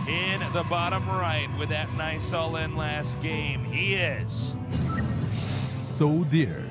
in the bottom right with that nice all-in last game. He is So Dear.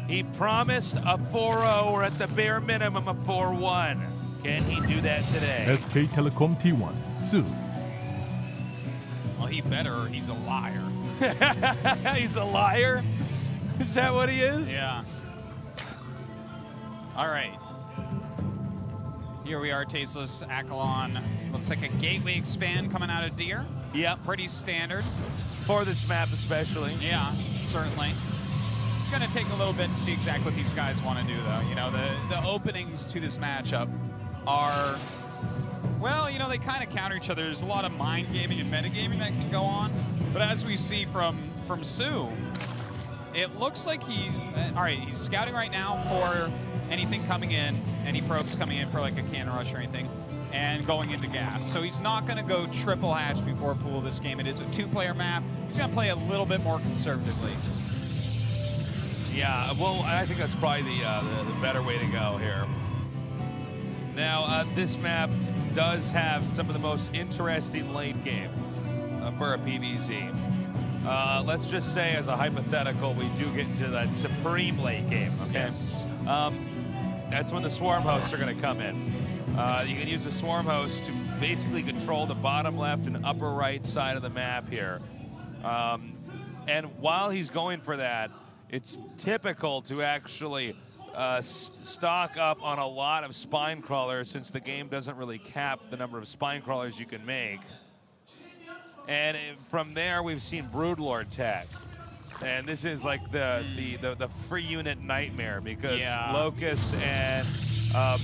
He promised a 4-0 or at the bare minimum a 4-1. Can he do that today? SK Telecom T1, SoO. Well, he better, or he's a liar. He's a liar? Is that what he is? Yeah. All right. Here we are, Tasteless Akalon. Looks like a gateway expand coming out of Deer. Yep. Pretty standard. For this map especially. Yeah, certainly. It's going to take a little bit to see exactly what these guys want to do, though. You know, the openings to this matchup are, well, you know, they kind of counter each other. There's a lot of mind gaming and metagaming that can go on. But as we see from SoO, it looks like all right, he's scouting right now for anything coming in, any probes coming in for like a cannon rush or anything, and going into gas. So he's not going to go triple hatch before pool this game. It is a two-player map. He's going to play a little bit more conservatively. Yeah, well, I think that's probably the better way to go here. Now, this map does have some of the most interesting late game for a PvZ. Let's just say, as a hypothetical, we do get into that supreme late game, okay? Yes. That's when the swarm hosts are going to come in. You can use the swarm host to basically control the bottom left and upper right side of the map here. And while he's going for that, it's typical to actually stock up on a lot of spine crawlers, since the game doesn't really cap the number of spine crawlers you can make. And from there, we've seen Broodlord tech. And this is like the free unit nightmare, because Locust and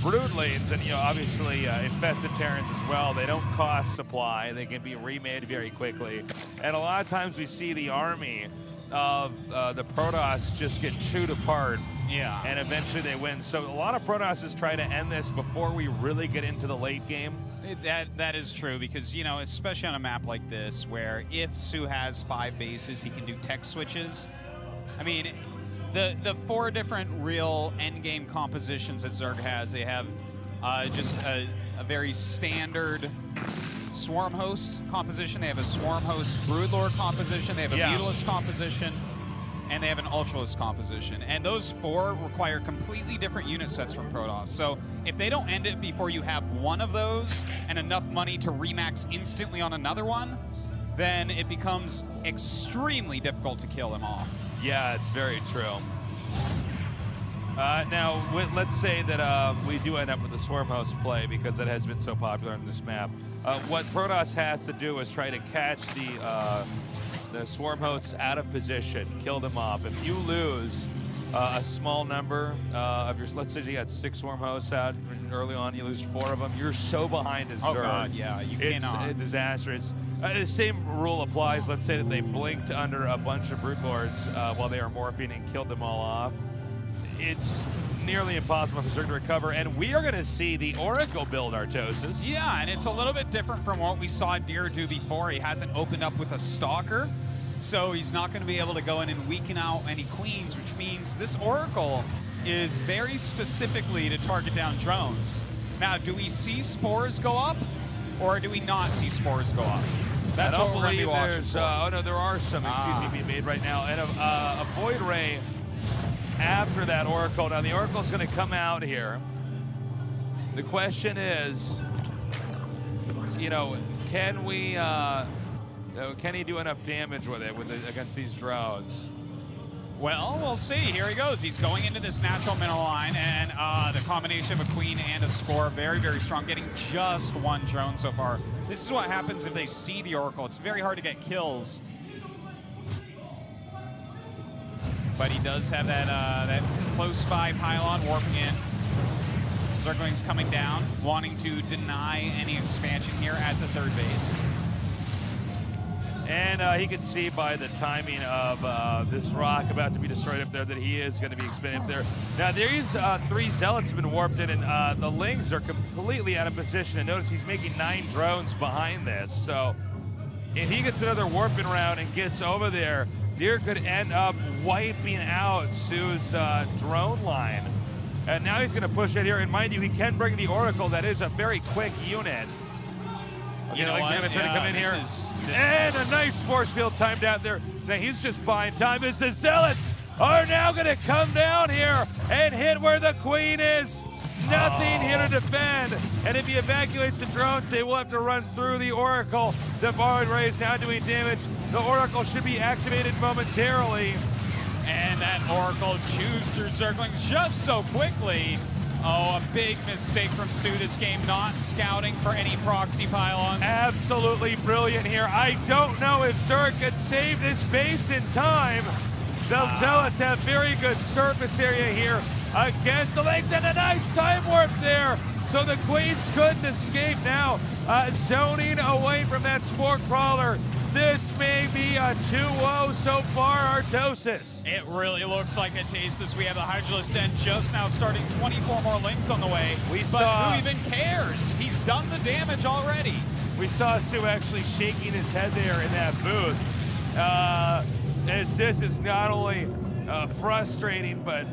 Broodlings, and obviously infested Terrans as well, they don't cost supply. They can be remade very quickly. And a lot of times we see the army of the Protoss just get chewed apart. Yeah. And eventually they win. So a lot of Protosses try to end this before we really get into the late game. That is true, because, especially on a map like this, where if SoO has 5 bases, he can do tech switches. I mean, the 4 different real endgame compositions that Zerg has, they have just a very standard Swarm Host composition, they have a Swarm Host Broodlord composition, they have a Mutalist composition, and they have an Ultralist composition. And those 4 require completely different unit sets from Protoss. So if they don't end it before you have one of those and enough money to remax instantly on another one, then it becomes extremely difficult to kill them off. Yeah, it's very true. Now, let's say that we do end up with the Swarm Host play, because that has been so popular on this map. What Protoss has to do is try to catch the Swarm Hosts out of position, kill them off. If you lose a small number of your, let's say you got 6 Swarm Hosts out early on, you lose 4 of them, you're so behind as Zerg. Oh God, yeah, you cannot. It's a disaster. The same rule applies. Let's say that they blinked under a bunch of Broodlords while they were morphing and killed them all off. It's nearly impossible for Zerg to recover, and we are going to see the Oracle build Artosis. Yeah, and it's a little bit different from what we saw Deer do before. He hasn't opened up with a Stalker, so he's not going to be able to go in and weaken out any Queens, which means this Oracle is very specifically to target down drones. Now, do we see Spores go up, or do we not see Spores go up? That's what we're going to be watching for. Oh no, there are some, being made right now. And a Void Ray after that Oracle. Now the Oracle's going to come out here. The question is, can we, can he do enough damage with it against these drones? Well, we'll see. Here he goes. He's going into this natural middle line, and the combination of a Queen and a Spore, very, very strong, getting just 1 drone so far. This is what happens if they see the Oracle. It's very hard to get kills. But he does have that close 5 pylon warping in. Zerglings coming down, wanting to deny any expansion here at the 3rd base. And he can see by the timing of this rock about to be destroyed up there that he is going to be expanding up there. Now, these 3 Zealots have been warped in, and the Lings are completely out of position. And notice he's making 9 drones behind this. So if he gets another warping round and gets over there, Deer could end up wiping out SoO's drone line. And now he's going to push it here. And mind you, he can bring the Oracle. That is a very quick unit. You know what? He's going to try to come in here. And a nice force field timed out there. Now he's just buying time as the Zealots are now going to come down here and hit where the Queen is. Nothing here to defend. And if he evacuates the drones, they will have to run through the Oracle. The Void Ray is now doing damage. The Oracle should be activated momentarily. And that Oracle chews through circling just so quickly. Oh, a big mistake from SoO this game, not scouting for any proxy pylons. Absolutely brilliant here. I don't know if Zerg could save this base in time. The Zealots have very good surface area here against the Lings, and a nice time warp there. So the Queens couldn't escape now, zoning away from that Spore Crawler. This may be a 2-0 so far, Artosis. It really looks like it, Tasis. We have the Hydralisk Den just now starting, 24 more Lings on the way. But who even cares? He's done the damage already. We saw SoO actually shaking his head there in that booth. As this is not only frustrating, but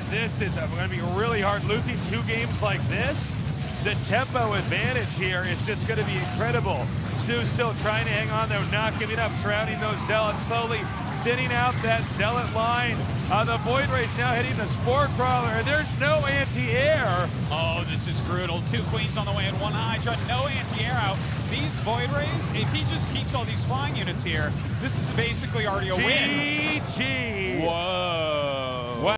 this is going to be really hard. Losing 2 games like this, the tempo advantage here is just going to be incredible. SoO still trying to hang on, though, not giving up, surrounding those Zealots, slowly thinning out that Zealot line. The Void Ray's now hitting the Spore Crawler, and there's no anti-air. Oh, this is brutal. 2 Queens on the way and 1 Hydra, no anti-air out. These Void Rays, if he just keeps all these flying units here, this is basically already a win. GG. Whoa.